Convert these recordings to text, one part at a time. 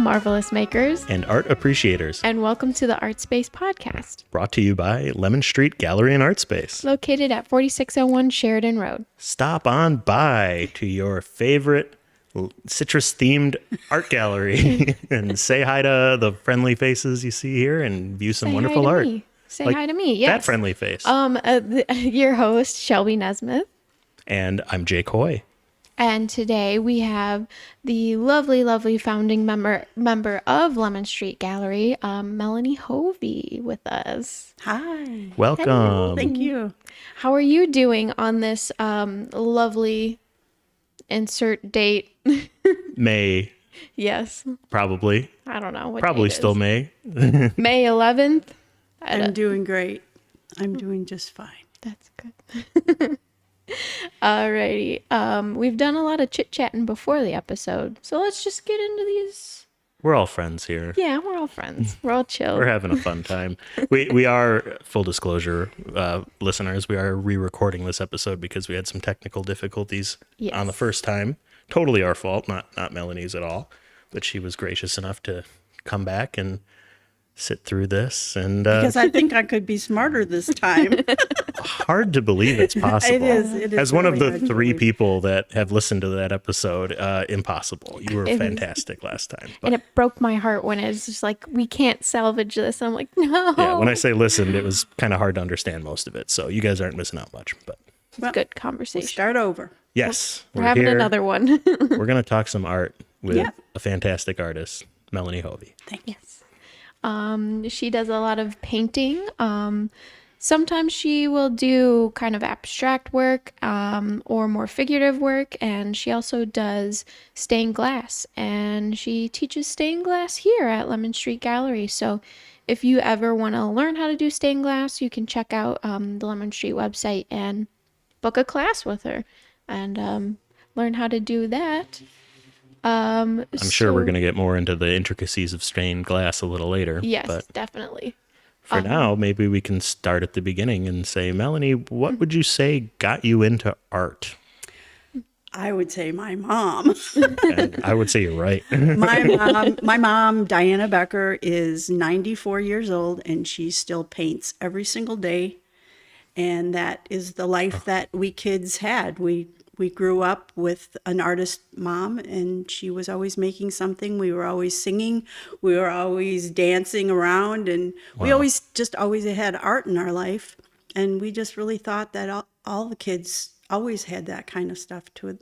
marvelous makers and art appreciators. And welcome to the ArtSpace podcast. Brought to you by Lemon Street Gallery ArtSpace. Located at 4601 Sheridan Road. Stop on by to your favorite citrus-themed art gallery and say hi to the friendly faces you see here and view some wonderful art. Say hi to me, yes. That friendly face. Your host, Shelby Nesmith. And I'm Jake Hoy. And today we have the lovely founding member of Lemon Street Gallery, Melanie Hovey, with us. Hi. Welcome. Hey, thank you. How are you doing on this lovely insert date? May. Yes. Probably. I don't know. Probably still May. May 11th. I'm doing great. I'm doing just fine. That's good. Alrighty. We've done a lot of chit-chatting before the episode, so let's just get into these. We're all friends here. Yeah, we're all friends. We're all chill. We're having a fun time. We are, full disclosure, listeners, we are re-recording this episode because we had some technical difficulties on the first time. Totally our fault, not Melanie's at all. But she was gracious enough to come back and sit through this. And because I think I could be smarter this time. Hard to believe it's possible. It is As one of really the three people that have listened to that episode, impossible. You were fantastic last time. But. And it broke my heart when it's just like, we can't salvage this. I'm like, no. Yeah, when I say listened, it was kind of hard to understand most of it. So you guys aren't missing out much. But it's good conversation. We'll start over. Yes. We're having here. another one. We're going to talk some art with a fantastic artist, Melanie Hovey. Thank you. Yes. She does a lot of painting. Sometimes she will do kind of abstract work or more figurative work, and she also does stained glass, and she teaches stained glass here at Lemon Street Gallery. So if you ever want to learn how to do stained glass, you can check out the Lemon Street website and book a class with her and learn how to do that. I'm sure we're going to get more into the intricacies of stained glass a little later. Yes, but definitely. For now, maybe we can start at the beginning and say, Melanie, what would you say got you into art? I would say my mom. And I would say you're right. My mom, Diana Becker, is 94 years old, and she still paints every single day. And that is the life that we kids had. We grew up with an artist mom, and she was always making something. We were always singing. We were always dancing around, and we always had art in our life. And we just really thought that all the kids always had that kind of stuff to,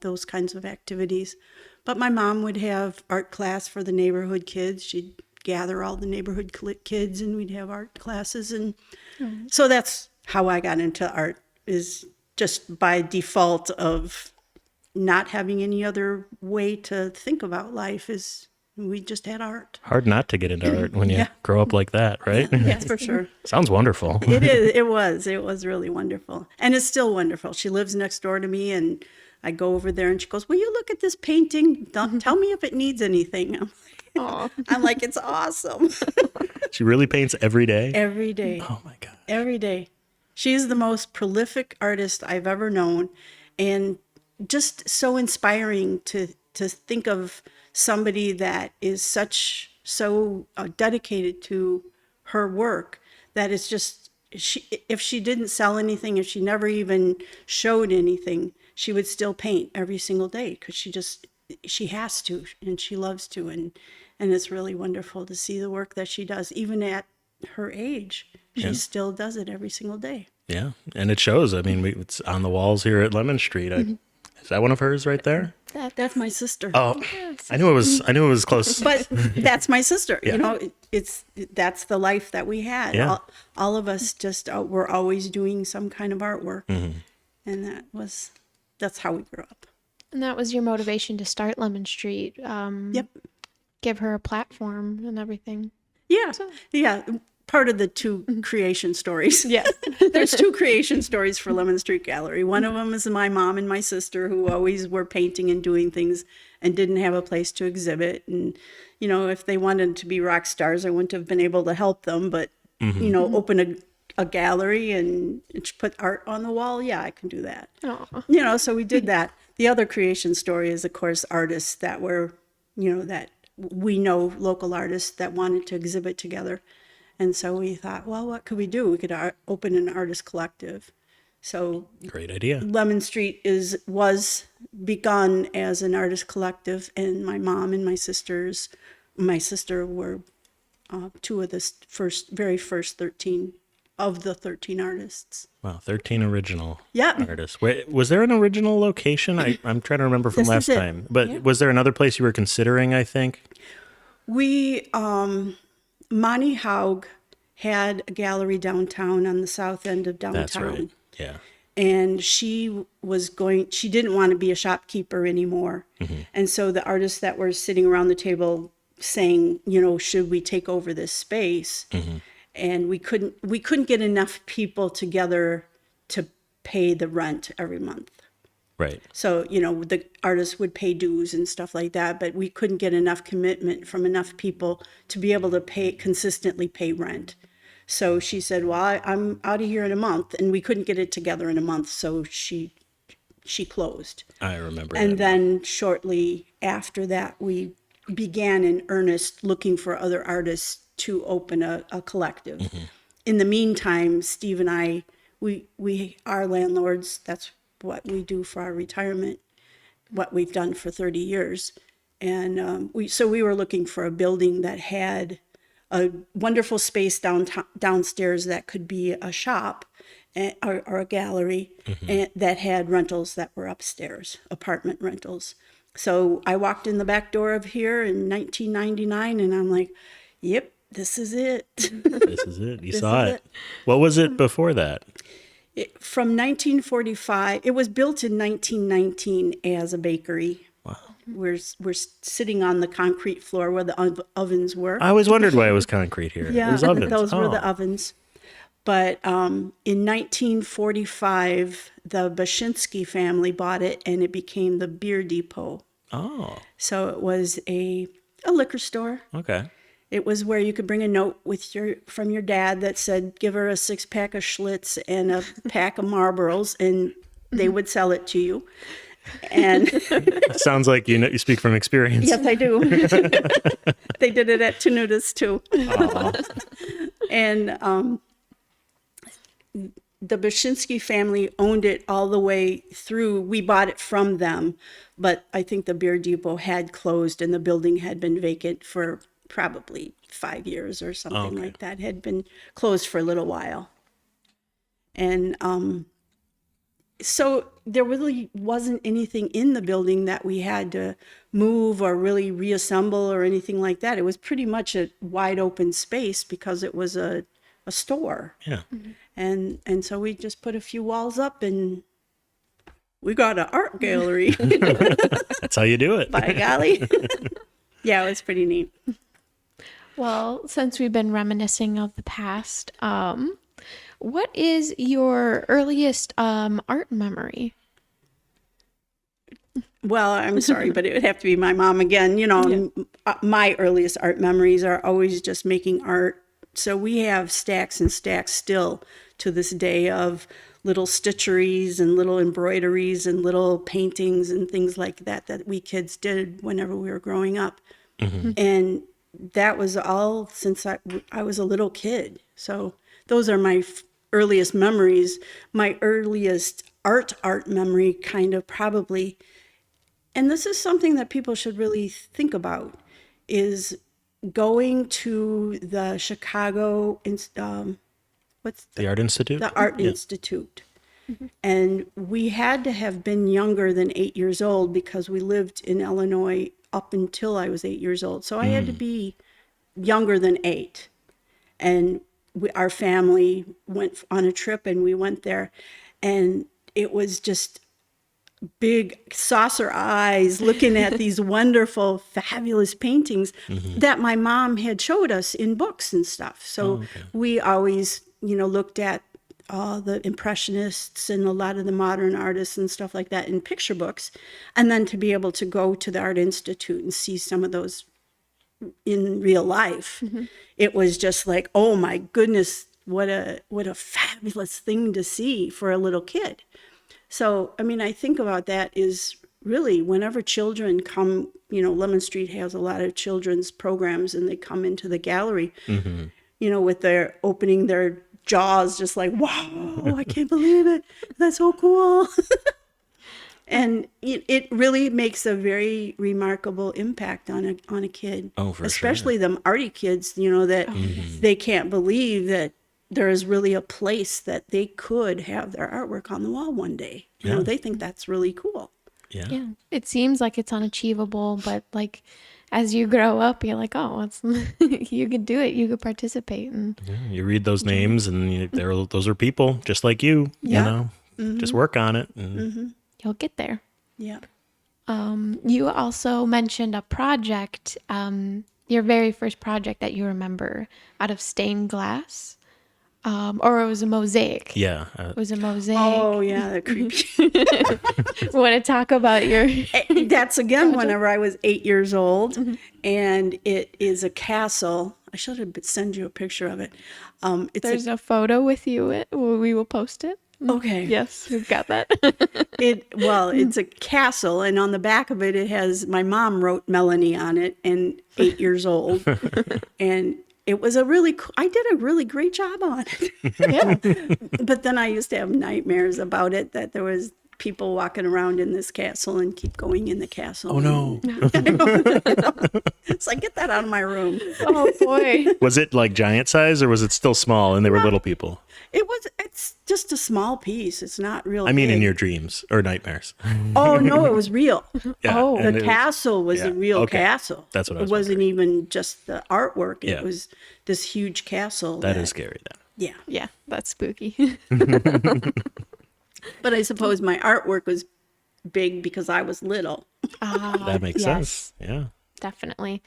those kinds of activities. But my mom would have art class for the neighborhood kids. She'd gather all the neighborhood kids, and we'd have art classes. And so that's how I got into art, is just by default of not having any other way to think about life. Is we just had art. Hard not to get into art when you grow up like that, right? Yes, for sure. Sounds wonderful. It is. It was really wonderful. And it's still wonderful. She lives next door to me, and I go over there and she goes, "Will you look at this painting? Tell me if it needs anything." I'm like, "It's awesome." She really paints every day? Every day. Oh my God. Every day. She's the most prolific artist I've ever known, and just so inspiring to think of somebody that is so dedicated to her work that it's just, if she didn't sell anything, if she never even showed anything, she would still paint every single day because she has to, and she loves to, and it's really wonderful to see the work that she does, even at her age. She still does it every single day. Yeah, and it shows. I mean, it's on the walls here at Lemon Street. Is that one of hers right there? That's my sister. Oh, I knew it was close. But that's my sister. Yeah. That's the life that we had. Yeah. All of us just were always doing some kind of artwork, and that's how we grew up. And that was your motivation to start Lemon Street. Yep. Give her a platform and everything. Yeah. Yeah. Part of the two creation stories. Yeah. There's two creation stories for Lemon Street Gallery. One of them is my mom and my sister, who always were painting and doing things and didn't have a place to exhibit. And, if they wanted to be rock stars, I wouldn't have been able to help them. But, open a gallery and put art on the wall, yeah, I can do that. Aww. So we did that. The other creation story is, of course, artists that were, that we know local artists that wanted to exhibit together. And so we thought, well, what could we do? We could open an artist collective. So Great idea. Lemon Street was begun as an artist collective, and my mom and my sister were two of the very first 13 of the 13 artists. Wow, 13 original Yeah. artists. Wait, was there an original location? I'm trying to remember from This last is it. time. But Yeah. was there another place you were considering, I think? We, Monty Haug had a gallery downtown on the south end of downtown. That's right. Yeah. And she didn't want to be a shopkeeper anymore. Mm-hmm. And so the artists that were sitting around the table saying, should we take over this space? Mm-hmm. And we couldn't get enough people together to pay the rent every month. Right. So, the artists would pay dues and stuff like that, but we couldn't get enough commitment from enough people to be able to consistently pay rent. So she said, well, I'm out of here in a month, and we couldn't get it together in a month. So she closed. I remember And that. then shortly after that, we began in earnest looking for other artists to open a collective. Mm-hmm. In the meantime, Steve and I, we are landlords. That's what we do for our retirement, what we've done for 30 years. And we were looking for a building that had a wonderful space downstairs that could be a shop or a gallery, and that had rentals that were upstairs, apartment rentals. So I walked in the back door of here in 1999, and I'm like, yep, this is it. This is it. You This saw is it. it. What was it before that? From 1945, it was built in 1919 as a bakery. Wow. We're sitting on the concrete floor where the ovens were. I always wondered why it was concrete here. Yeah, It was ovens. those were the Oh. ovens. But in 1945, the Bashinsky family bought it, and it became the beer depot. Oh, So it was a liquor store. okay. It was where you could bring a note from your dad that said, give her a 6-pack of Schlitz and a pack of Marlboros, and they would sell it to you. And Sounds like you speak from experience. yes, I do. They did it at Tenuda's too. Aw. And the Bashinsky family owned it all the way through. We bought it from them, but I think the beer depot had closed and the building had been vacant for probably 5 years or something Okay. like that. Had been closed for a little while. And so there really wasn't anything in the building that we had to move or really reassemble or anything like that. It was pretty much a wide open space because it was a store. Yeah. And so we just put a few walls up and we got an art gallery. That's how you do it. By golly. Yeah, it was pretty neat. Well, since we've been reminiscing of the past, what is your earliest art memory? Well, I'm sorry, but it would have to be my mom again. My earliest art memories are always just making art. So we have stacks and stacks still to this day of little stitcheries and little embroideries and little paintings and things like that we kids did whenever we were growing up. Mm-hmm. And that was all since I was a little kid. So those are my earliest memories. My earliest art memory kind of probably, and this is something that people should really think about, is going to the Chicago, The Art Institute? the Art Institute. And we had to have been younger than 8 years old because we lived in Illinois up until I was 8 years old. So I had to be younger than 8. And our family went on a trip and we went there. And it was just big saucer eyes looking at these wonderful, fabulous paintings that my mom had showed us in books and stuff. So we always, looked at the Impressionists and a lot of the modern artists and stuff like that in picture books. And then to be able to go to the Art Institute and see some of those in real life, it was just like, oh my goodness, what a fabulous thing to see for a little kid. So, I mean, I think about that is really, whenever children come, Lemon Street has a lot of children's programs, and they come into the gallery, with their opening their jaws, just like, wow, I can't believe it. That's so cool. And it really makes a very remarkable impact on a kid. Oh, for especially sure. them arty kids, that they can't believe that there is really a place that they could have their artwork on the wall one day. They think that's really cool. Yeah. It seems like it's unachievable, but like as you grow up, you're like, oh, it's you could do it. You could participate. And You read those names, and those are people just like you. Yeah. Just work on it. And you'll get there. Yeah. You also mentioned a project, your very first project that you remember out of stained glass, or it was a mosaic. Yeah. It was a mosaic. Oh, yeah, that creepy. Want to talk about your... That's, again, whenever I was 8 years old, and it is a castle. I should have sent you a picture of it. There's a photo with you. We will post it. Okay. Yes, we've got that. It's a castle, and on the back of it, it has, my mom wrote Melanie on it, and 8 years old. And it was I did a really great job on it. Yeah. But then I used to have nightmares about it, that there was people walking around in this castle and keep going in the castle. Oh, no. It's like, get that out of my room. Oh, boy. Was it like giant size, or was it still small and they were little people? It's just a small piece. It's not real I mean, big. in your dreams or nightmares. Oh, no, it was real. Yeah, and The castle was a real castle. That's what I was It wasn't wondering. even just the artwork. Yeah. It was this huge castle. That is scary, then. Yeah. Yeah, that's spooky. But I suppose my artwork was big because I was little. That makes sense. Yeah. Definitely.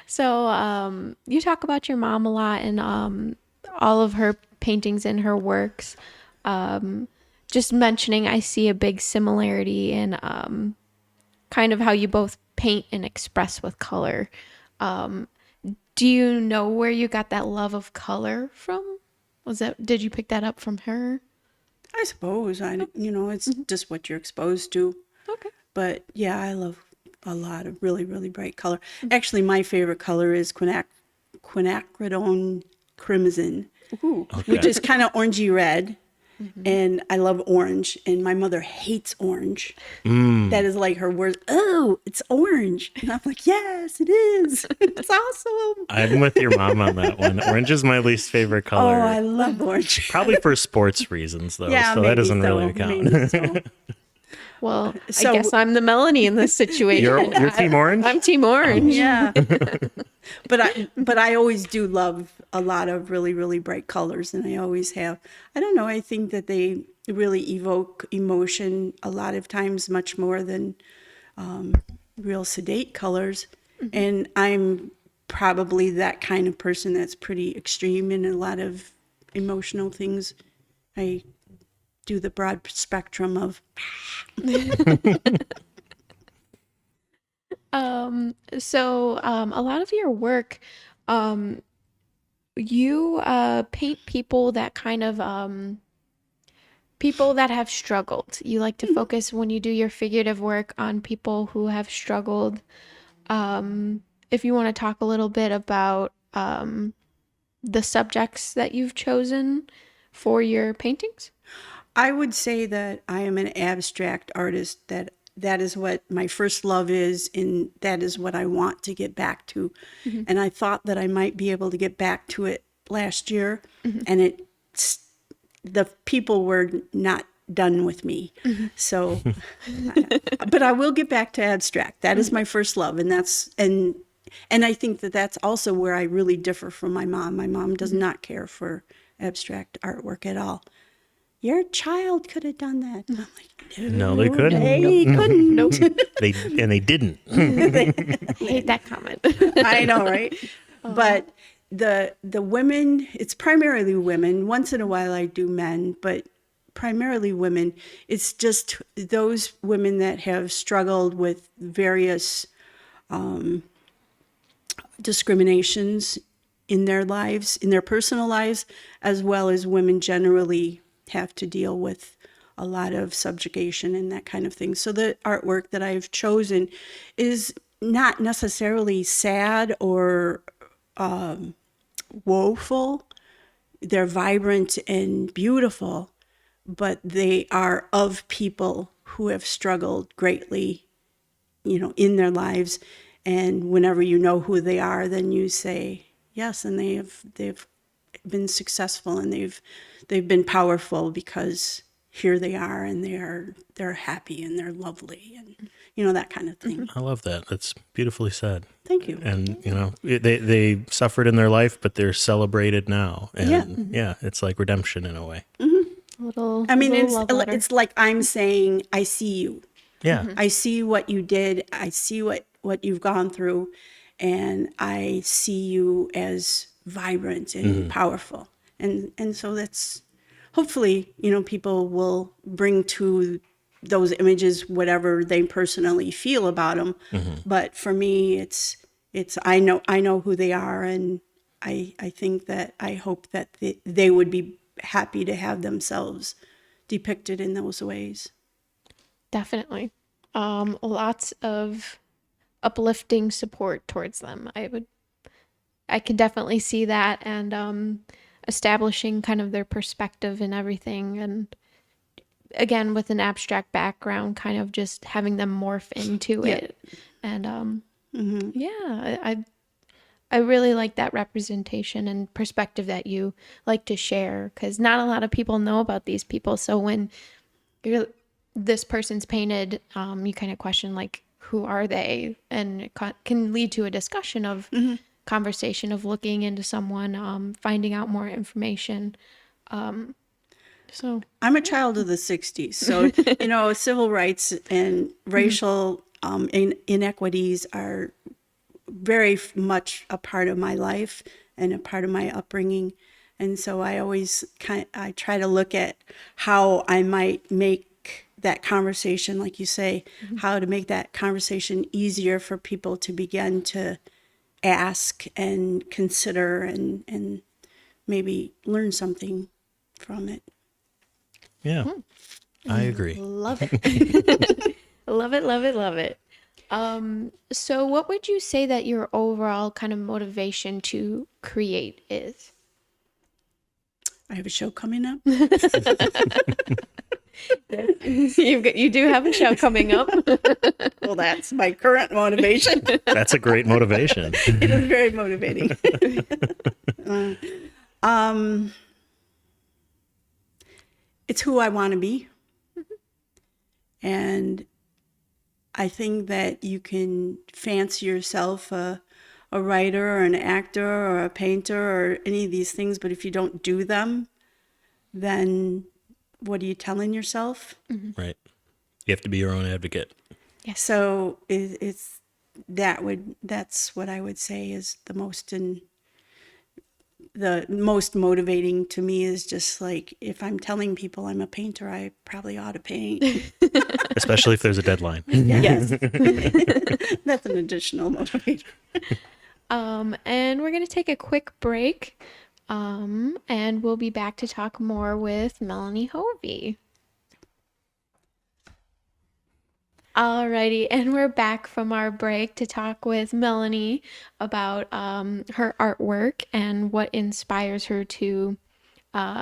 So you talk about your mom a lot and all of her paintings and her works. Just mentioning, I see a big similarity in kind of how you both paint and express with color. Do you know where you got that love of color from? Did you pick that up from her? I suppose. It's just what you're exposed to. Okay. But yeah, I love a lot of really, really bright color. Actually, my favorite color is quinacridone crimson, which is kind of orangey red. And I love orange, and my mother hates orange. That is like her words. Oh, it's orange. And I'm like, yes, it is. It's awesome. I'm with your mom on that one. Orange is my least favorite color. Oh, I love orange. Probably for sports reasons, though. Yeah, so that doesn't maybe really so. count. Maybe so. Well, So- I guess I'm the Melanie in this situation. You're Team Orange? I'm Team Orange. Yeah. But I always do love a lot of really, really bright colors, and I always have. I don't know, I think that they really evoke emotion a lot of times, much more than real sedate colors. And I'm probably that kind of person that's pretty extreme in a lot of emotional things. I do the broad spectrum of So a lot of your work, you paint people that kind of people that have struggled. You like to focus when you do your figurative work on people who have struggled. If you want to talk a little bit about the subjects that you've chosen for your paintings. I would say that I am an abstract artist, that is what my first love is, and that is what I want to get back to. And I thought that I might be able to get back to it last year, and the people were not done with me. So, but I will get back to abstract. That is my first love, and and I think that that's also where I really differ from my mom. My mom does not care for abstract artwork at all. Your child could have done that. And I'm like, No, they couldn't. They couldn't. Nope. They didn't. I hate that comment. I know, right? But the women, it's primarily women. Once in a while I do men, but primarily women. It's just those women that have struggled with various discriminations in their lives, in their personal lives, as well as women generally have to deal with a lot of subjugation and that kind of thing. So the artwork that I've chosen is not necessarily sad or woeful. They're vibrant and beautiful, but they are of people who have struggled greatly, in their lives. And whenever you know who they are, then you say yes, and they've been successful, and they've been powerful because here they are, and they're happy and they're lovely, and that kind of thing. I love that. That's beautifully said. Thank you. And they suffered in their life, but they're celebrated now. And it's like redemption in a way. It's like I'm saying, I see you. Yeah. I see what you did. I see what you've gone through, and I see you as vibrant and powerful. And so that's hopefully, people will bring to those images whatever they personally feel about them. But for me, it's I know who they are, and I think that I hope that they would be happy to have themselves depicted in those ways. Definitely. Lots of uplifting support towards them. I could definitely see that, and establishing kind of their perspective and everything, and again with an abstract background, kind of just having them morph into it. And I really like that representation and perspective that you like to share, because not a lot of people know about these people. So when this person's painted, you kind of question, like, who are they? And it can lead to a discussion of conversation of looking into someone, finding out more information. So I'm a child of the 60s. So, civil rights and racial inequities are very much a part of my life and a part of my upbringing. And so I always I try to look at how I might make that conversation, like you say, how to make that conversation easier for people to begin to ask and consider and maybe learn something from it. Yeah, I agree. Love it. Love it, love it, love it. So what would you say that your overall kind of motivation to create is? I have a show coming up. You do have a show coming up. Well, that's my current motivation. That's a great motivation. It is very motivating. It's who I want to be. And I think that you can fancy yourself a writer or an actor or a painter or any of these things, but if you don't do them, then what are you telling yourself? Right. You have to be your own advocate. Yes. So that's what I would say is the most motivating to me, is just like, if I'm telling people I'm a painter, I probably ought to paint. Especially if there's a deadline. Yes. That's an additional motivator. And we're going to take a quick break. And we'll be back to talk more with Melanie Hovey. Alrighty, and we're back from our break to talk with Melanie about her artwork and what inspires her to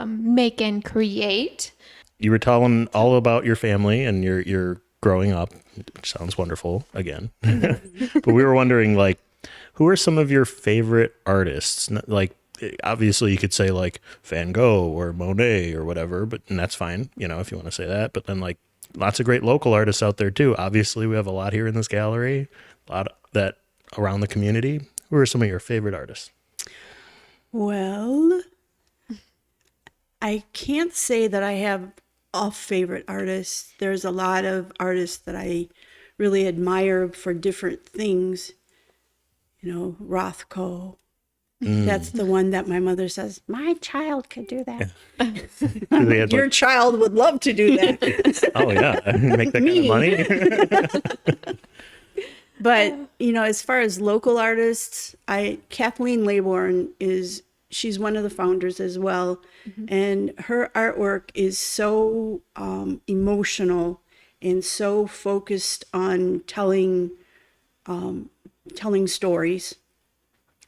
make and create. You were telling all about your family and your growing up, which sounds wonderful again. But we were wondering, like, who are some of your favorite artists? Like, obviously you could say like Van Gogh or Monet or whatever, and that's fine, if you want to say that. But then, like, lots of great local artists out there too. Obviously we have a lot here in this gallery, a lot that around the community. Who are some of your favorite artists? Well, I can't say that I have a favorite artist. There's a lot of artists that I really admire for different things. Rothko. That's the one that my mother says, my child could do that. Your child would love to do that. Oh, yeah. Make that kind of money. But, as far as local artists, Kathleen Laybourne is she's one of the founders as well. And her artwork is so emotional and so focused on telling stories.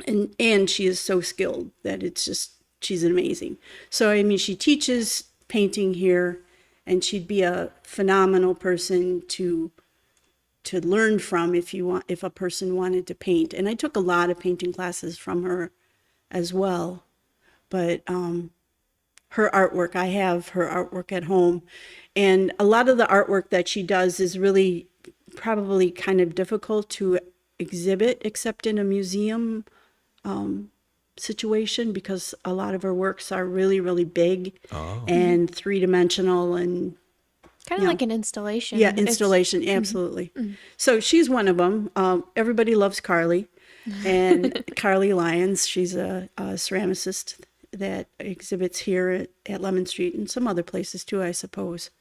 And she is so skilled that it's just, she's amazing. So, I mean, she teaches painting here, and she'd be a phenomenal person to learn from if a person wanted to paint. And I took a lot of painting classes from her as well. But her artwork, I have her artwork at home. And a lot of the artwork that she does is really probably kind of difficult to exhibit, except in a museum situation, because a lot of her works are really, really big and three-dimensional and kind of like an installation. Yeah, installation, absolutely. So she's one of them. Everybody loves Carly, and Carly Lyons. She's a ceramicist that exhibits here at Lemon Street and some other places too, I suppose.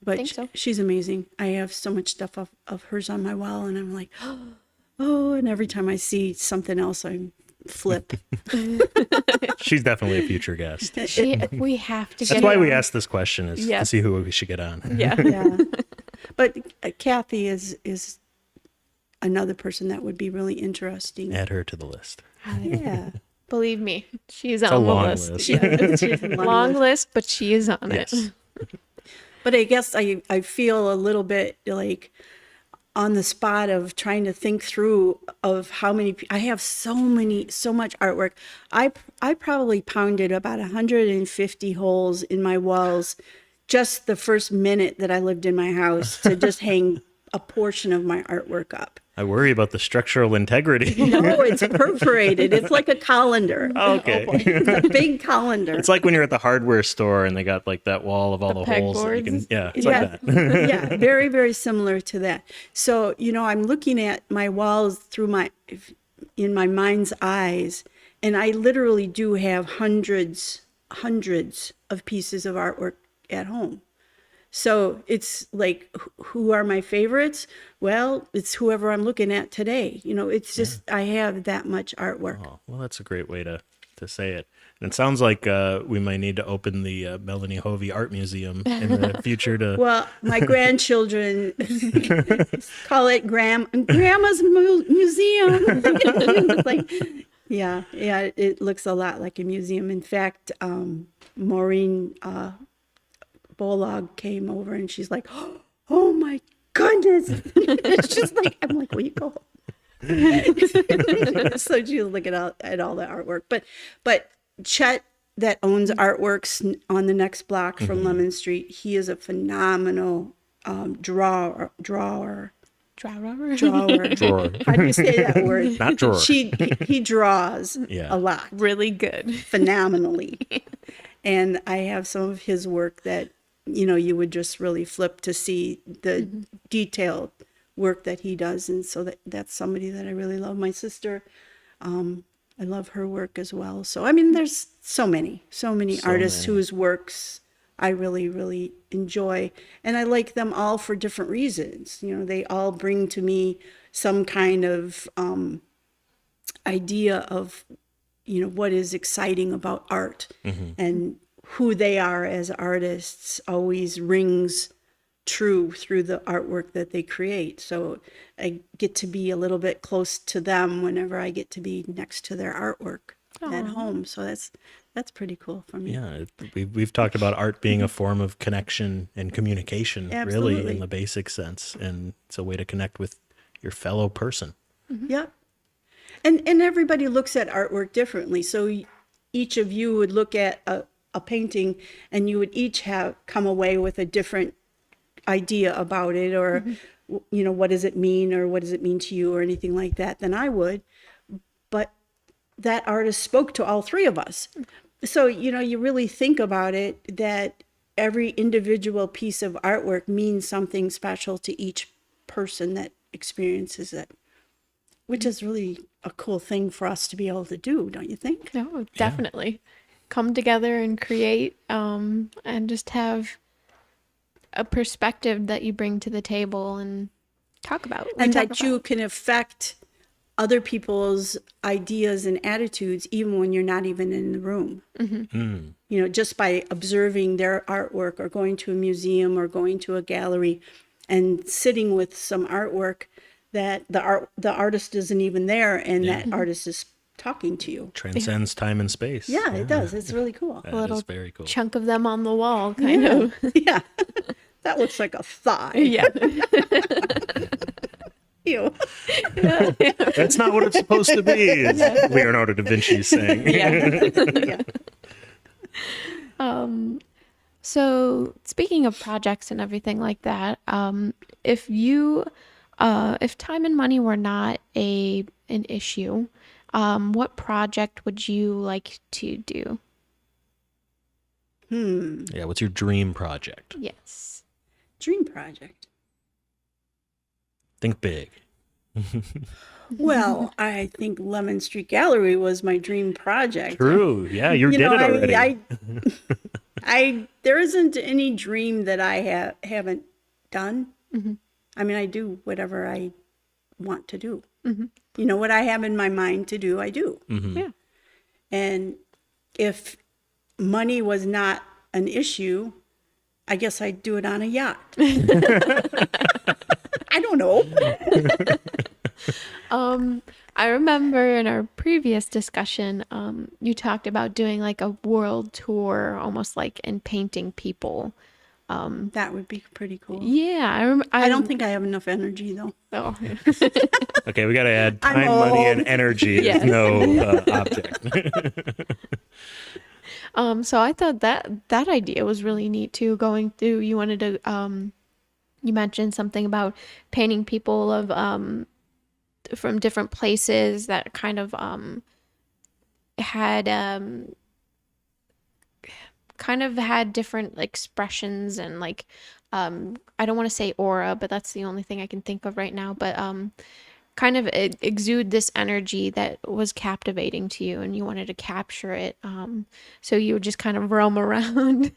But think so. She's amazing. I have so much stuff of hers on my wall, and I'm like, oh, and every time I see something else, I flip. She's definitely a future guest. We have to. That's why we asked this question, is to see who we should get on. Yeah. But Kathy is another person that would be really interesting. Add her to the list. Yeah. Believe me, she's It's a on the long list. list. Yeah, she's a Long list, but she is on Yes. it. But I guess I feel a little bit like on the spot of trying to think through of how many, I have so much artwork. I probably pounded about 150 holes in my walls just the first minute that I lived in my house to just hang a portion of my artwork up. I worry about the structural integrity. No, it's perforated. It's like a colander. Okay. It's a big colander. It's like when you're at the hardware store and they got like that wall of all the holes that you can, it's like that. Yeah, very, very similar to that. So, I'm looking at my walls in my mind's eyes, and I literally do have hundreds of pieces of artwork at home. So it's like, who are my favorites? Well, it's whoever I'm looking at today. It's just, I have that much artwork. Oh, well, that's a great way to say it. And it sounds like we might need to open the Melanie Hovey Art Museum in the future to... Well, my grandchildren call it Grandma's Museum. It's like, yeah, it looks a lot like a museum. In fact, Maureen Bolog came over and she's like, oh my goodness. It's just like, I'm like, will you go home? So she was looking at all the artwork. But Chet, that owns Artworks on the next block from Lemon Street, he is a phenomenal drawer. Drawer. How do you say that word? Not drawer. He draws a lot. Really good. Phenomenally. And I have some of his work that, you would just really flip to see the detailed work that he does. And so that's somebody that I really love. My sister, I love her work as well. So, I mean, there's so many artists whose works I really, really enjoy. And I like them all for different reasons. They all bring to me some kind of idea of, what is exciting about art. And who they are as artists always rings true through the artwork that they create. So I get to be a little bit close to them whenever I get to be next to their artwork at home. So that's pretty cool for me. Yeah, we've talked about art being a form of connection and communication, really, in the basic sense. And it's a way to connect with your fellow person. Yeah. And everybody looks at artwork differently. So each of you would look at a painting and you would each have come away with a different idea about it, or what does it mean, or what does it mean to you, or anything like that, than I would. But that artist spoke to all three of us. So you really think about it, that every individual piece of artwork means something special to each person that experiences it, which is really a cool thing for us to be able to do, don't you think? No, definitely. Come together and create, and just have a perspective that you bring to the table and talk about. And that you can affect other people's ideas and attitudes, even when you're not even in the room. You know, just by observing their artwork or going to a museum or going to a gallery and sitting with some artwork that the artist isn't even there, and that artist is talking to you. Transcends time and space. Yeah, it does. It's really cool. That is very cool. Chunk of them on the wall, kind of. Yeah. That looks like a thigh. Yeah. Ew. That's not what it's supposed to be. It's Leonardo da Vinci's saying. Yeah. So speaking of projects and everything like that, if time and money were not an issue, what project would you like to do? Yeah, what's your dream project? Yes. Dream project. Think big. Well, I think Lemon Street Gallery was my dream project. True. Yeah, you did it already. There isn't any dream that I haven't done. I mean, I do whatever I want to do. You know, what I have in my mind to do, I do. Yeah. And if money was not an issue, I guess I'd do it on a yacht. I don't know. I remember in our previous discussion, you talked about doing like a world tour, almost like, and painting people. That would be pretty cool. Yeah, I don't think I have enough energy, though. Oh. Okay, we got to add I'm time, money, old. and energy. Yes. There's no object. So I thought that idea was really neat too. Going through, you wanted to, you mentioned something about painting people of from different places that kind of had different expressions and like I don't want to say aura, but that's the only thing I can think of right now. But kind of exude this energy that was captivating to you, and you wanted to capture it. So you would just kind of roam around.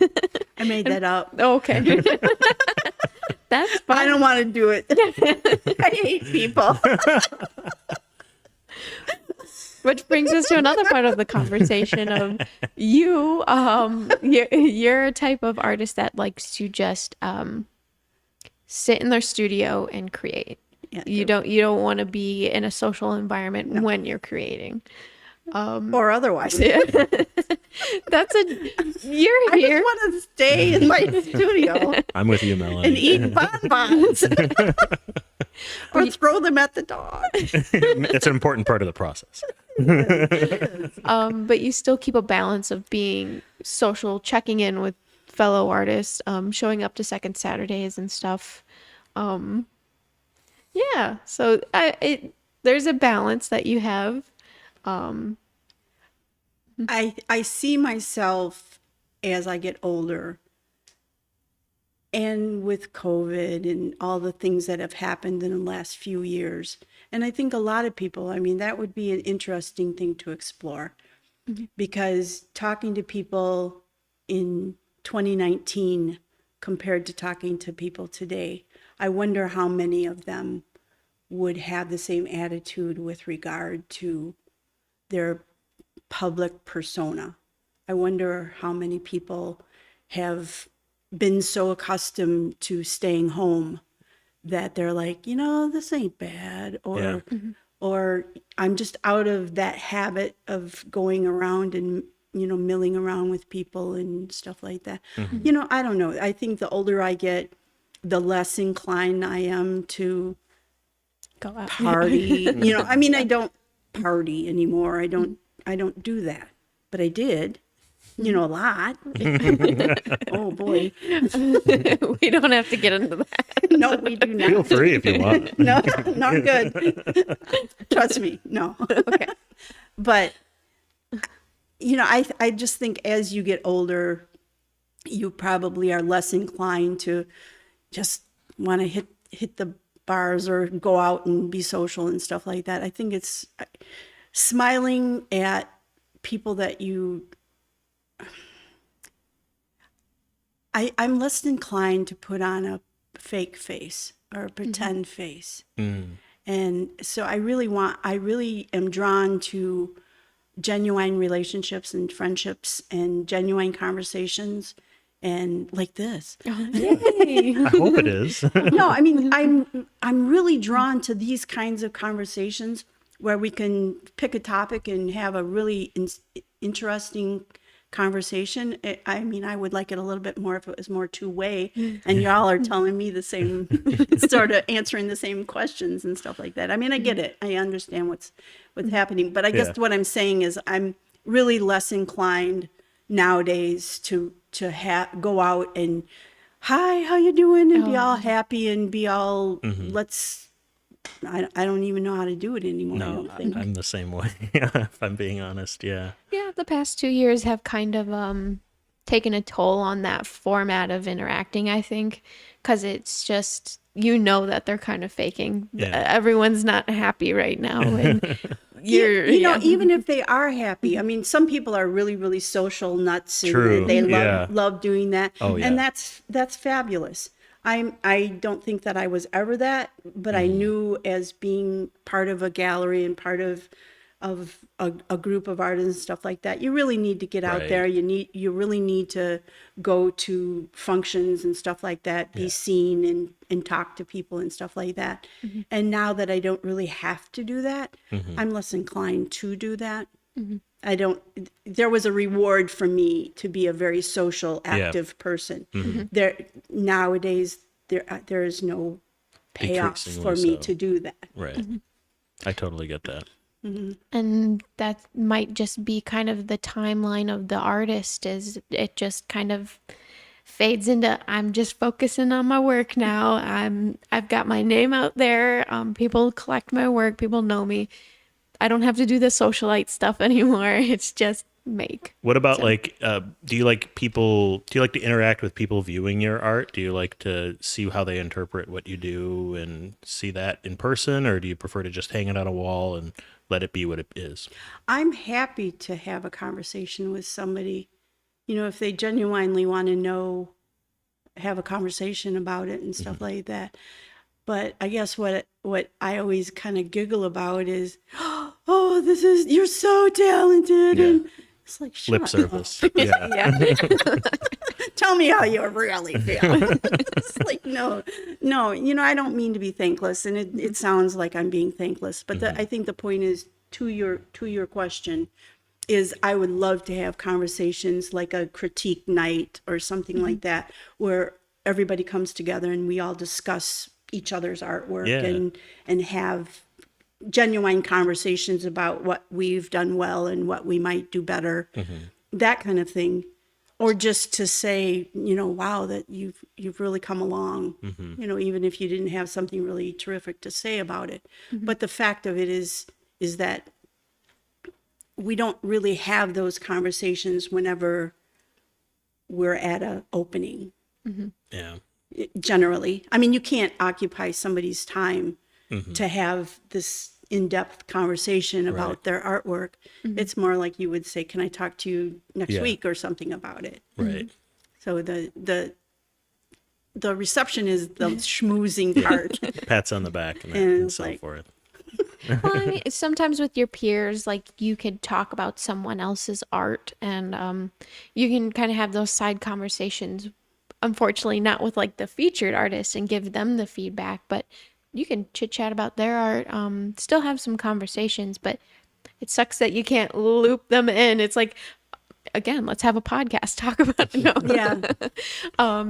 I made that up. Okay. That's fine. I don't want to do it. I hate people. Which brings us to another part of the conversation of you. You're a type of artist that likes to just sit in their studio and create. Yeah, You don't want to be in a social environment when you're creating. or otherwise. You're I here. just want to stay in my studio I'm with you, Melanie. and eat bonbons. Or throw them at the dog. It's an important part of the process. But you still keep a balance of being social, checking in with fellow artists, showing up to Second Saturdays and stuff. Yeah, so there's a balance that you have. I see myself as I get older, and with COVID and all the things that have happened in the last few years. And I think a lot of people, I mean, that would be an interesting thing to explore, because talking to people in 2019 compared to talking to people today, I wonder how many of them would have the same attitude with regard to their public persona. I wonder how many people have been so accustomed to staying home that they're like, you know, this ain't bad, or or I'm just out of that habit of going around and, you know, milling around with people and stuff like that. You know, I don't know. I think the older I get, the less inclined I am to Go out. party. You know, I mean, I don't party anymore. I don't do that, but I did, you know, a lot. Oh boy. We don't have to get into that. No, we do not. Feel free if you want. No, not good. Trust me. No. Okay. But, you know, I just think as you get older, you probably are less inclined to just want to hit the bars or go out and be social and stuff like that. I think it's smiling at people that I'm less inclined to put on a fake face or a pretend face. And so I really am drawn to genuine relationships and friendships and genuine conversations, and like this. Yay. I hope it is. No, I mean, I'm really drawn to these kinds of conversations where we can pick a topic and have a really interesting conversation. I mean, I would like it a little bit more if it was more two-way, and y'all are telling me the same, sort of answering the same questions and stuff like that. I mean, I get it. I understand what's happening, but I guess what I'm saying is I'm really less inclined nowadays to go out and, hi, how you doing? And be all happy and be all, I don't even know how to do it anymore. I No, don't think. I'm the same way. If I'm being honest, yeah. Yeah, the past 2 years have kind of taken a toll on that format of interacting, I think, because it's just, that they're kind of faking. Yeah. Everyone's not happy right now. And Even if they are happy, I mean, some people are really, really social nuts. And True, they yeah. love doing that. Oh, yeah. And that's fabulous. I don't think that I was ever that, but I knew as being part of a gallery and part of a group of artists and stuff like that, you really need to get out Right. there. You really need to go to functions and stuff like that, be seen and talk to people and stuff like that. And now that I don't really have to do that, I'm less inclined to do that. There was a reward for me to be a very social, active person. Nowadays, there is no payoff for Decreasingly me so. to do that. Right. I totally get that. And that might just be kind of the timeline of the artist, is it just kind of fades into, I'm just focusing on my work now. I've got my name out there. People collect my work. People know me. I don't have to do the socialite stuff anymore. It's just make. What about do you like to interact with people viewing your art? Do you like to see how they interpret what you do and see that in person, or do you prefer to just hang it on a wall and let it be what it is? I'm happy to have a conversation with somebody, if they genuinely want to know, have a conversation about it and stuff like that. But I guess what I always kind of giggle about is, oh, you're so talented. Yeah. And it's like, shut Lip up. service. Yeah. Tell me how you really feel. It's like, no, I don't mean to be thankless. And it sounds like I'm being thankless. But I think the point is, to your question, is I would love to have conversations like a critique night or something like that, where everybody comes together and we all discuss each other's artwork and have genuine conversations about what we've done well and what we might do better, that kind of thing. Or just to say, wow, that you've really come along, even if you didn't have something really terrific to say about it. But the fact of it is that we don't really have those conversations whenever we're at an opening. Yeah. Generally, I mean, you can't occupy somebody's time to have this in-depth conversation about their artwork. It's more like you would say, can I talk to you next week or something about it? Right. So the reception is the schmoozing part. Pats on the back and it's so like- forth. Well, I mean, sometimes with your peers, like you could talk about someone else's art, and you can kind of have those side conversations. Unfortunately, not with like the featured artists and give them the feedback, but you can chit chat about their art, still have some conversations, but it sucks that you can't loop them in. It's like, again, let's have a podcast, talk about it. No. Yeah.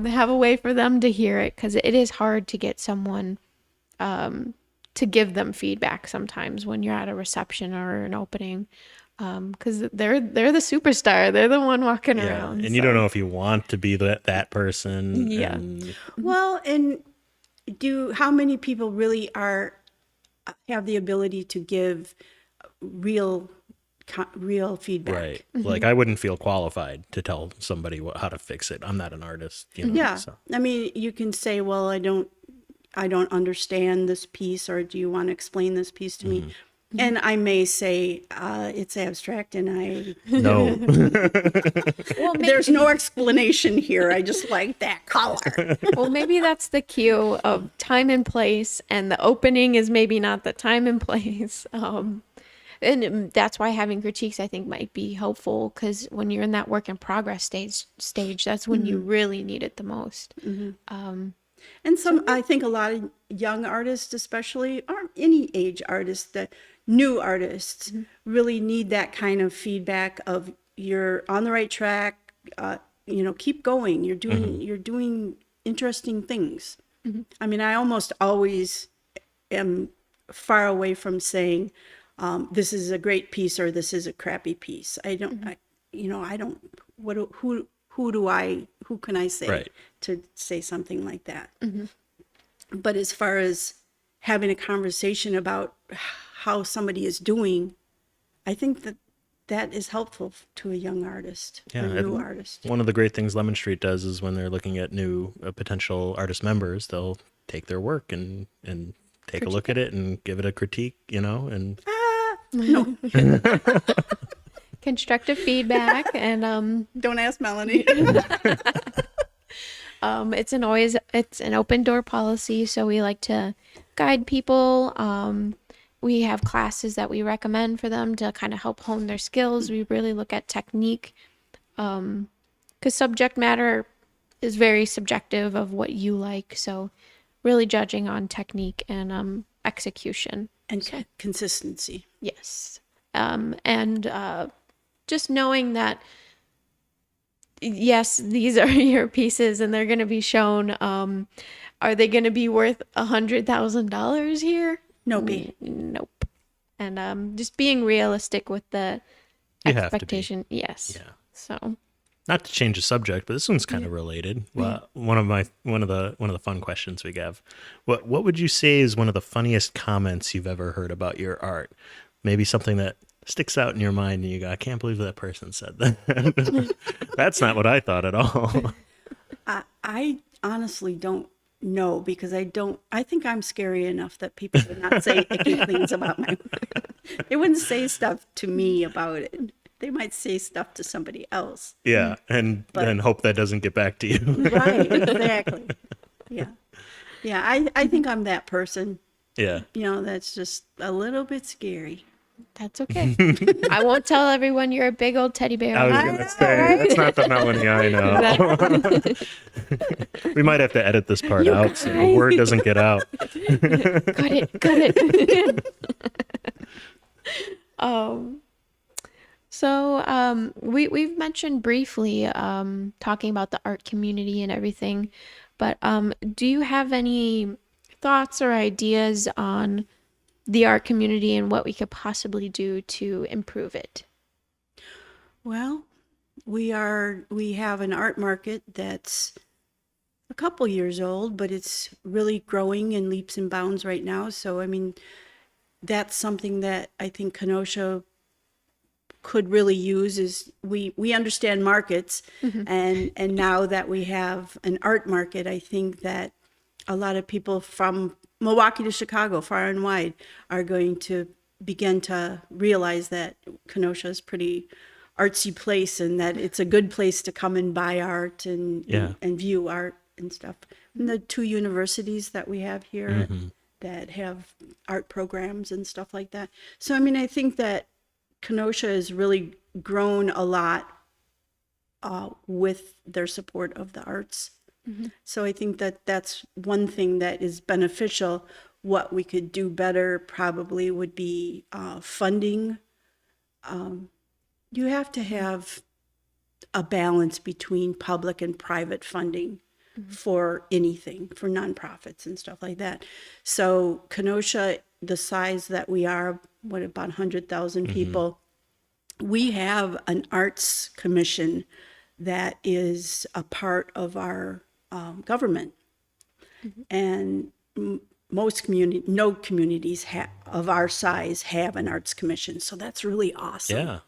Have a way for them to hear it, because it is hard to get someone to give them feedback sometimes when you're at a reception or an opening, because they're the superstar. They're the one walking around. And you don't know if you want to be that person. Yeah. And Well, and how many people really have the ability to give real feedback? right. Like I wouldn't feel qualified to tell somebody how to fix it. I'm not an artist. Yeah. So. I mean, you can say, well, I don't understand this piece, or do you want to explain this piece to me? And I may say it's abstract, and No. Well, there's no explanation here. I just like that color. well, maybe that's the cue of time and place, and the opening is maybe not the time and place. And that's why having critiques, I think, might be helpful, because when you're in that work in progress stage, that's when you really need it the most. And I think a lot of young artists, especially, or any age artists, that new artists really need that kind of feedback of you're on the right track. Keep going. You're doing interesting things. I mean, I almost always am far away from saying this is a great piece or this is a crappy piece. I don't. Who can I say to say something like that? But as far as having a conversation about how somebody is doing, I think that is helpful to a young artist, a new artist. One of the great things Lemon Street does is when they're looking at new potential artist members, they'll take their work and take a look at it and give it a critique, and No, Constructive feedback, and don't ask Melanie. it's an open door policy, so we like to guide people. We have classes that we recommend for them to kind of help hone their skills. We really look at technique, because subject matter is very subjective of what you like. So really judging on technique and execution. And consistency. Yes. And just knowing that, yes, these are your pieces and they're going to be shown. Are they going to be worth $100,000 here? Nope. Nope. And just being realistic with the expectation. Yes. Yeah. So. Not to change the subject, but this one's kind of related. Well, one of the fun questions we have. What would you say is one of the funniest comments you've ever heard about your art? Maybe something that sticks out in your mind and you go, I can't believe that person said that. That's not what I thought at all. I honestly don't know, because I think I'm scary enough that people would not say icky things about my work. They wouldn't say stuff to me about it. They might say stuff to somebody else. Yeah, and hope that doesn't get back to you. Right, exactly. Yeah. I think I'm that person. Yeah. That's just a little bit scary. That's okay. I won't tell everyone you're a big old teddy bear. I was going to say, that's not the Melanie I know. We might have to edit this part out so the word doesn't get out. Cut it. So we've mentioned briefly talking about the art community and everything, but do you have any thoughts or ideas on the art community and what we could possibly do to improve it? Well, we have an art market that's a couple years old, but it's really growing in leaps and bounds right now. So, I mean, that's something that I think Kenosha could really use. Is we understand markets, and now that we have an art market, I think that a lot of people from Milwaukee to Chicago, far and wide, are going to begin to realize that Kenosha is a pretty artsy place, and that it's a good place to come and buy art and view art and stuff. And the two universities that we have here that have art programs and stuff like that. So, I mean, I think that Kenosha has really grown a lot with their support of the arts. So I think that that's one thing that is beneficial. What we could do better probably would be funding. You have to have a balance between public and private funding for anything, for nonprofits and stuff like that. So Kenosha, the size that we are, about 100,000 people, we have an arts commission that is a part of our government. And no communities of our size have an arts commission. So that's really awesome.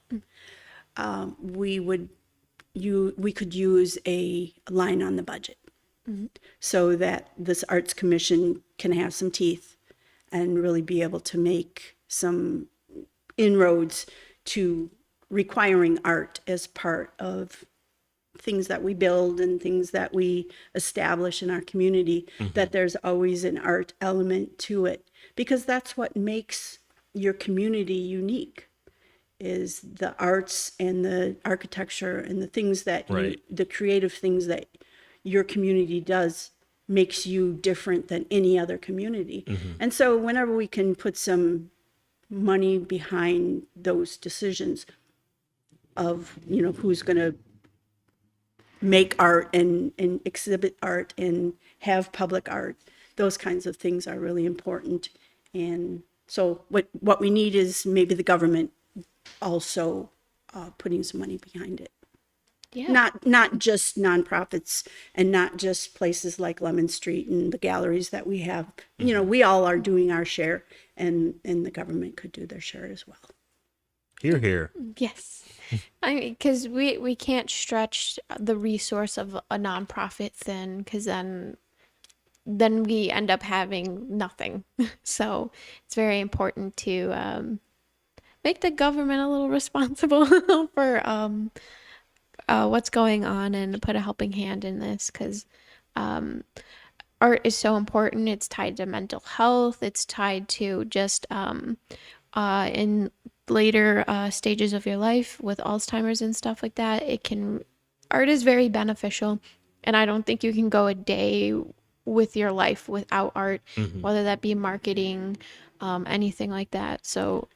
Yeah. We could use a line on the budget so that this arts commission can have some teeth and really be able to make some inroads to requiring art as part of things that we build and things that we establish in our community, that there's always an art element to it, because that's what makes your community unique, is the arts and the architecture and the things that the creative things that your community does makes you different than any other community. And so whenever we can put some money behind those decisions of, who's going to make art and exhibit art and have public art, those kinds of things are really important. And so what we need is maybe the government also putting some money behind it. Yeah. Not just nonprofits and not just places like Lemon Street and the galleries that we have. We all are doing our share, and the government could do their share as well. Hear, hear. Yes. I mean, because we can't stretch the resource of a nonprofit thin, because then we end up having nothing. So it's very important to make the government a little responsible for what's going on and put a helping hand in this, because art is so important. It's tied to mental health. It's tied to just in later stages of your life with Alzheimer's and stuff like that. Art is very beneficial, and I don't think you can go a day with your life without art, whether that be marketing, anything like that. So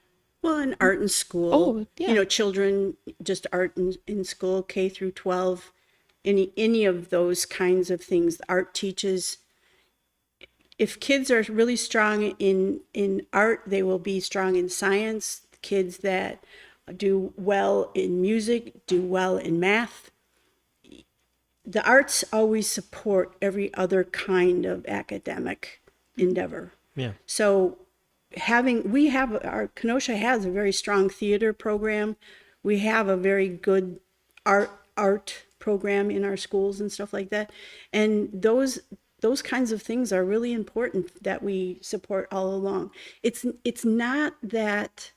well, in art in school, yeah. Children, just art in school, K through 12, any of those kinds of things, art teaches. If kids are really strong in art, they will be strong in science. Kids that do well in music, do well in math. The arts always support every other kind of academic endeavor. Yeah. So Kenosha has a very strong theater program. We have a very good art program in our schools and stuff like that. And those kinds of things are really important that we support all along. It's not that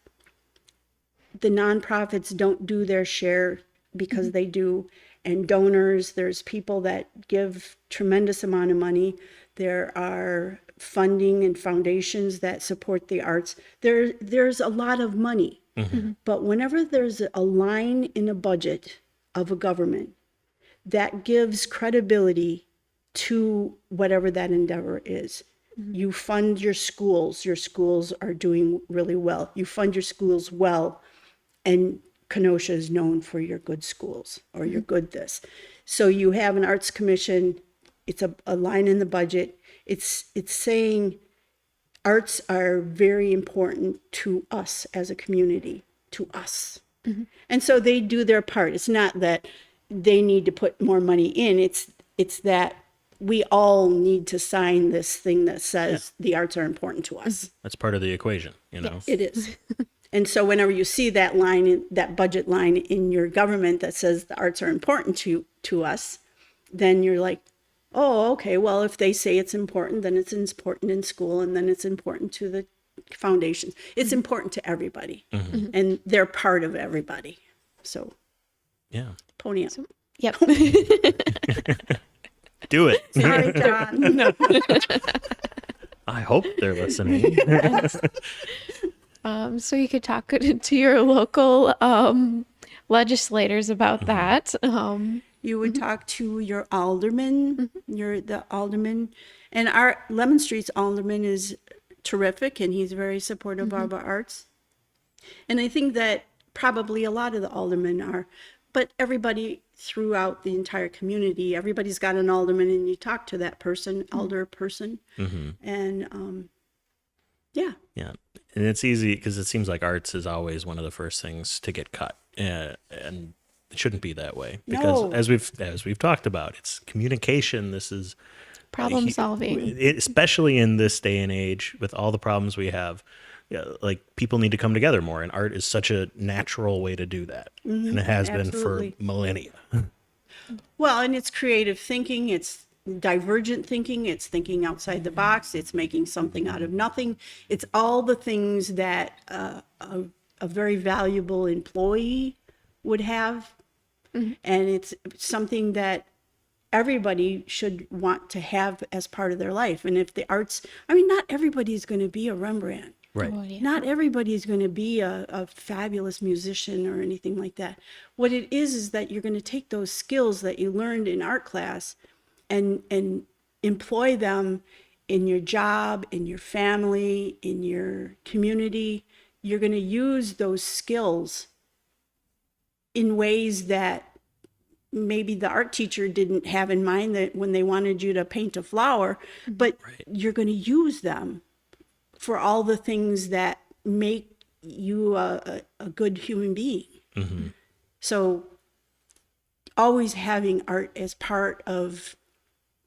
the nonprofits don't do their share, because they do, and donors, there's people that give tremendous amount of money. There are funding and foundations that support the arts. There's a lot of money. But whenever there's a line in a budget of a government that gives credibility to whatever that endeavor is, you fund your schools are doing really well. You fund your schools well, and Kenosha is known for your good schools or your good this. So you have an arts commission, it's a line in the budget. It's saying arts are very important to us as a community, to us. And so they do their part. It's not that they need to put more money in, it's that we all need to sign this thing that says the arts are important to us. That's part of the equation, Yes, it is. And so whenever you see that line, that budget line in your government that says the arts are important to us, then you're like, oh, okay, well, if they say it's important, then it's important in school, and then it's important to the foundations. It's important to everybody, and they're part of everybody. So, yeah, pony up. Yep. do it. Sorry, Don. No. I hope they're listening. So you could talk to your local legislators about that. You would talk to your alderman, the alderman, and our Lemon Street's alderman is terrific, and he's very supportive of our arts. And I think that probably a lot of the aldermen are, but everybody throughout the entire community, everybody's got an alderman, and you talk to that person, alder person, and yeah. Yeah, and it's easy because it seems like arts is always one of the first things to get cut, and it shouldn't be that way, because as we've talked about, it's communication. This is problem solving, especially in this day and age with all the problems we have. Yeah, like people need to come together more, and art is such a natural way to do that, and it has been for millennia. Well, and it's creative thinking, it's divergent thinking, it's thinking outside the box, it's making something out of nothing. It's all the things that a a very valuable employee would have. And it's something that everybody should want to have as part of their life. And if the arts, I mean, not everybody's going to be a Rembrandt. Right. Oh, yeah. Not everybody is going to be a fabulous musician or anything like that. What it is that you're going to take those skills that you learned in art class and employ them in your job, in your family, in your community. You're going to use those skills in ways that maybe the art teacher didn't have in mind that when they wanted you to paint a flower, but you're going to use them for all the things that make you a good human being. So always having art as part of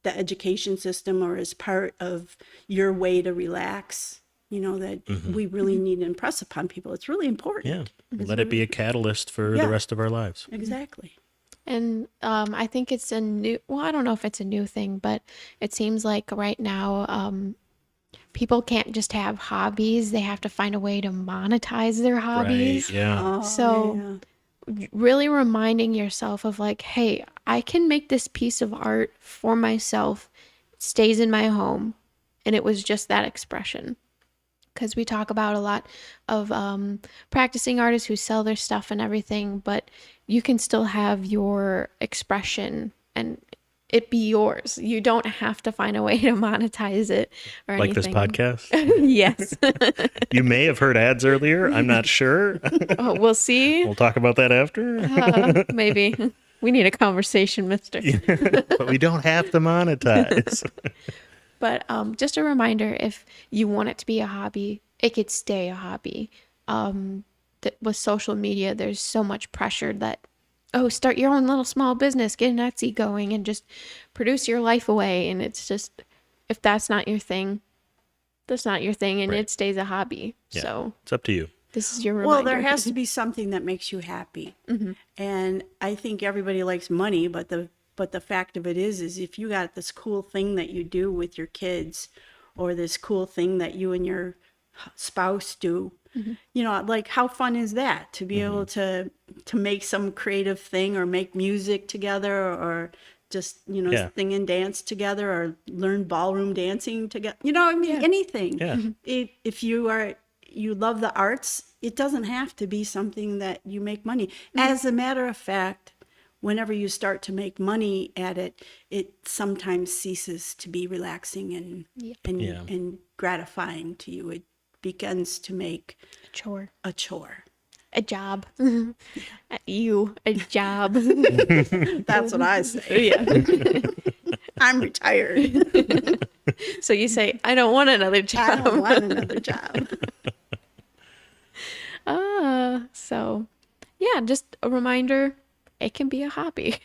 the education system or as part of your way to relax, that we really need to impress upon people. It's really important. Yeah. Let it be a catalyst for the rest of our lives. Exactly. And I think it's I don't know if it's a new thing, but it seems like right now people can't just have hobbies. They have to find a way to monetize their hobbies. Right. Yeah. So really reminding yourself of like, hey, I can make this piece of art for myself. It stays in my home. And it was just that expression. Because we talk about a lot of practicing artists who sell their stuff and everything, but you can still have your expression and it be yours. You don't have to find a way to monetize it or Like anything. this podcast. Yes. You may have heard ads earlier. I'm not sure. Oh, we'll see. We'll talk about that after. Maybe. We need a conversation, mister. But we don't have to monetize. But just a reminder, if you want it to be a hobby, it could stay a hobby. With social media, there's so much pressure that, start your own little small business, get an Etsy going, and just produce your life away. And it's just, if that's not your thing, that's not your thing, and Right. it stays a hobby. Yeah. So It's up to you. this is your reminder. Well, there has to be something that makes you happy. And I think everybody likes money, but the fact of it is if you got this cool thing that you do with your kids or this cool thing that you and your spouse do, like how fun is that to be able to make some creative thing or make music together or just, sing and dance together or learn ballroom dancing together. Anything. Yeah. If you love the arts, it doesn't have to be something that you make money. As a matter of fact, whenever you start to make money at it, it sometimes ceases to be relaxing and gratifying to you. It begins to make a chore. A job. A job. That's what I say. Yeah. I'm retired. So you say, I don't want another I job. don't want another job. So yeah, just a reminder, it can be a hobby.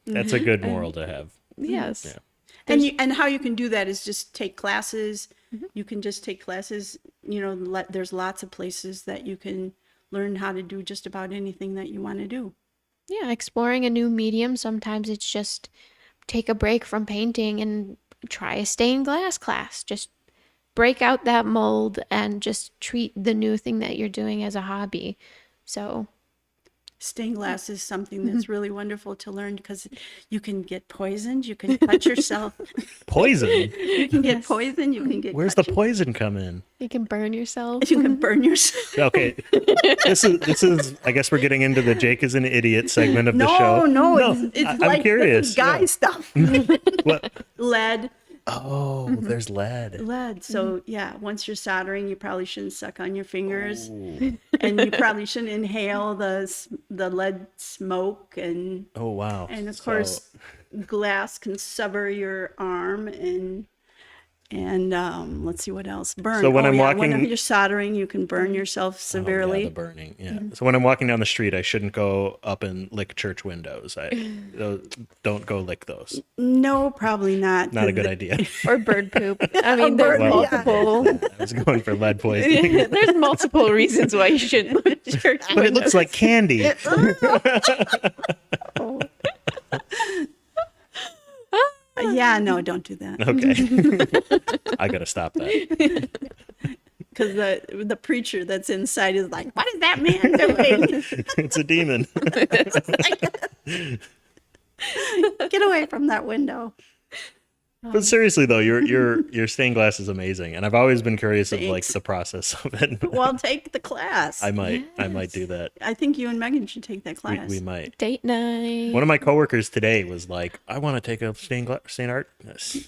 That's a good moral to have. Yes. Yeah. And how you can do that is just take classes. You can just take classes. There's lots of places that you can learn how to do just about anything that you want to do. Yeah, exploring a new medium. Sometimes it's just take a break from painting and try a stained glass class. Just break out that mold and just treat the new thing that you're doing as a hobby. So Stained glass is something that's really wonderful to learn because you can get poisoned, you can cut yourself. Poison? You can get poisoned, you can get Where's the cut poison come in? you can burn yourself. you can burn yourself. Okay. This is I guess we're getting into the Jake is an idiot segment of the show. No, it's I'm like curious. this is guy Yeah. stuff. What? Lead. Oh, there's lead. So once you're soldering, you probably shouldn't suck on your fingers, and you probably shouldn't inhale the lead smoke, and Oh, wow. and of course, glass can sever your arm, and let's see what else. Burn. So when I'm walking- whenever you're soldering, you can burn yourself severely. the burning. Yeah. So when I'm walking down the street, I shouldn't go up and lick church windows. Don't go lick those. No, probably not. Not a good idea. Or bird poop. I mean, there's Bird, multiple. I was going for lead poisoning. There's multiple reasons why you shouldn't live at church. But it looks like candy. Yeah, no, don't do that. Okay. I got to stop that. because the preacher that's inside is like, what is that man doing? It's a demon. Get away from that window. But seriously though, your stained glass is amazing, and I've always been curious of like Thanks. the process of it. Well, take the class. I might do that. I think you and Megan should take that class. We might. Date night. One of my coworkers today was like, "I want to take a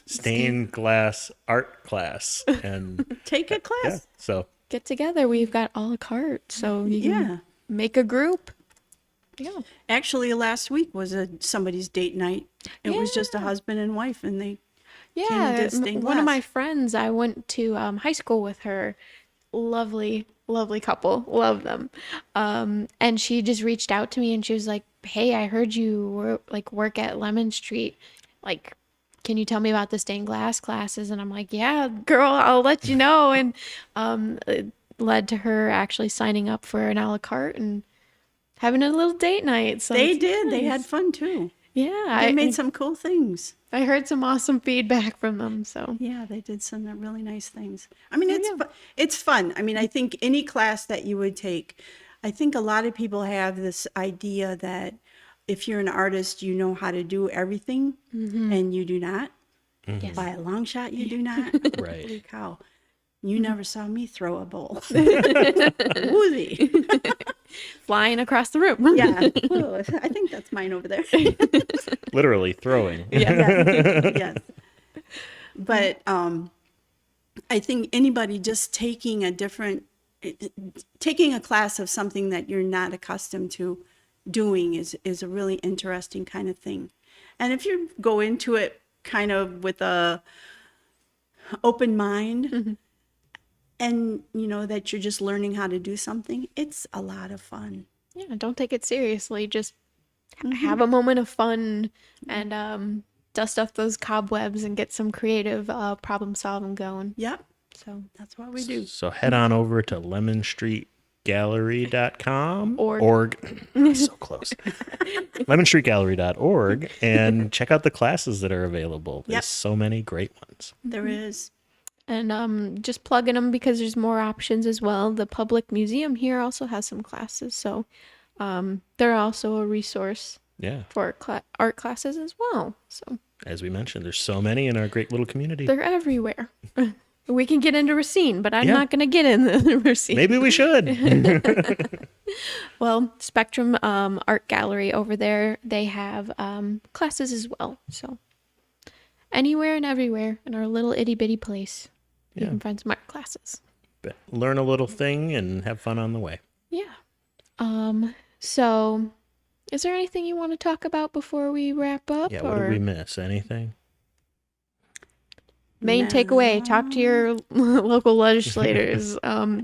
stained glass art class," and Take a class. yeah, so Get together. We've got a la carte, so you can make a group. Yeah. Actually, last week was somebody's date night. It was just a husband and wife, and they Yeah, did stained one of glass. my friends, I went to high school with her. Lovely, lovely couple. Love them. And she just reached out to me and she was like, "Hey, I heard you work at Lemon Street. Like, can you tell me about the stained glass classes?" And I'm like, "Yeah, girl, I'll let you know." And it led to her actually signing up for an a la carte and having a little date night. So They it's did. They nice. had fun too. Yeah, They made some cool things. I heard some awesome feedback from them. So Yeah, they did some really nice things. I mean, it's fun. I mean, I think any class that you would take, I think a lot of people have this idea that if you're an artist, you know how to do everything, and you do not. yes. By a long shot, you do not. Right. Holy cow. You never saw me throw a bowl. Woozy. Flying across the room. Yeah. Whoa, I think that's mine over there. literally throwing. Yes. But I think anybody just taking a class of something that you're not accustomed to doing is a really interesting kind of thing. And if you go into it kind of with a open mind, and you know that you're just learning how to do something, it's a lot of fun. Yeah, don't take it seriously. Just have a moment of fun and dust off those cobwebs and get some creative problem solving going. Yep, So that's what we do. So head on over to lemonstreetgallery.com Org. so close. lemonstreetgallery.org and check out the classes that are available. There's Yep. so many great ones. There is. and just plugging them because there's more options as well. The public museum here also has some classes, so they're also a resource Yeah. for art classes as well. So As we mentioned, there's so many in our great little community. they're everywhere. We can get into Racine, but I'm Yeah. not going to get in the Racine. Maybe we should. Well, Spectrum Art Gallery over there, they have classes as well. So anywhere and everywhere in our little itty bitty place, you Yeah. can find some art classes. But learn a little thing and have fun on the way. Yeah. So is there anything you want to talk about before we wrap up? Yeah, what did we miss? Anything? Main takeaway, talk to your local legislators,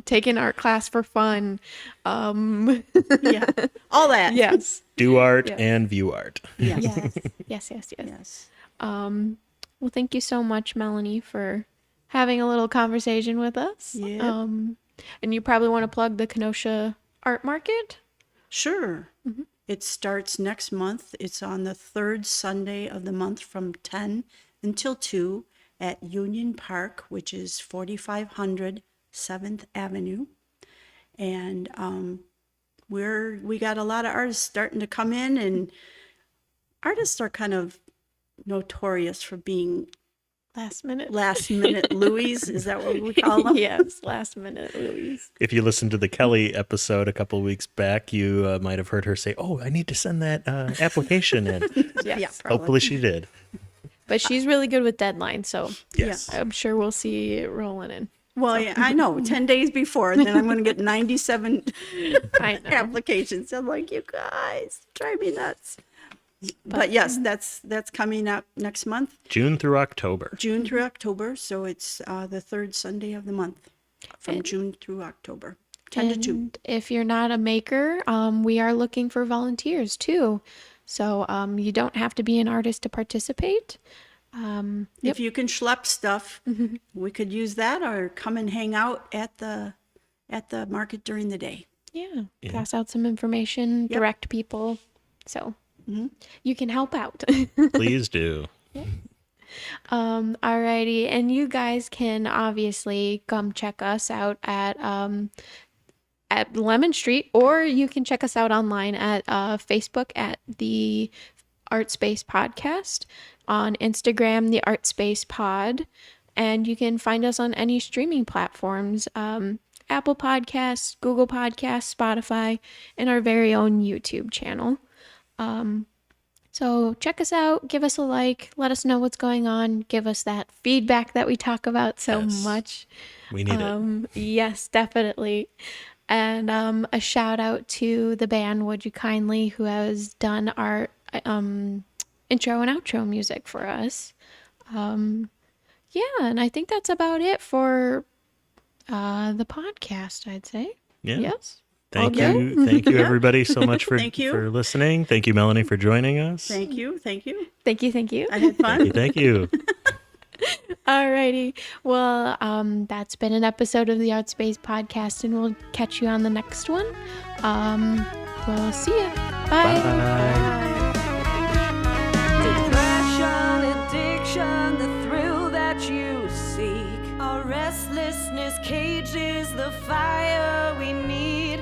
take an art class for fun. Yeah, all that. Yes. Do art Yes. and view art. Yes. Yes. Yes. Well, thank you so much, Melanie, for having a little conversation with us. Yep. And you probably want to plug the Kenosha Art Market? Sure. It starts next month. It's on the third Sunday of the month from 10 until 2 at Union Park, which is 4500 7th Avenue. And we got a lot of artists starting to come in, and artists are kind of notorious for being Last minute. last minute Louis. Is that what we call them? Yes, last minute Louise. If you listened to the Kelly episode a couple weeks back, you might have heard her say, "Oh, I need to send that application in." Yes. Yeah, probably. Hopefully she did. But she's really good with deadlines, so Yes. I'm sure we'll see it rolling in. Well, yeah, I know. 10 days before, and then I'm going to get 97 I know. applications. I'm like, you guys, drive me nuts. But yes, that's coming up next month, June through October. June through October. So it's the third Sunday of the month from June through October, 10 to 2. And if you're not a maker, we are looking for volunteers too. So you don't have to be an artist to participate. If you can schlep stuff, we could use that, or come and hang out at the market during the day. Yeah. Pass out some information, direct people. So you can help out. Please do. Alrighty, and you guys can obviously come check us out at Lemon Street, or you can check us out online at Facebook at the ArtSpace Podcast, on Instagram the ArtSpace Pod, and you can find us on any streaming platforms, Apple Podcasts, Google Podcasts, Spotify, and our very own YouTube channel. So check us out, give us a like, let us know what's going on, give us that feedback that we talk about so much. We need it. Yes, definitely. And a shout out to the band Would You Kindly, who has done our intro and outro music for us. Yeah, and I think that's about it for the podcast, I'd say. Yeah. Yes. Thank you everybody so much for Thank you. for listening. Thank you, Melanie, for joining us. Thank you. Thank you. I had fun. Thank you. Alrighty. Well, that's been an episode of the ArtSpace Podcast, and we'll catch you on the next one. We'll see you. Bye. Bye. Depression, addiction, the thrill that you seek. Our restlessness cages the fire we need.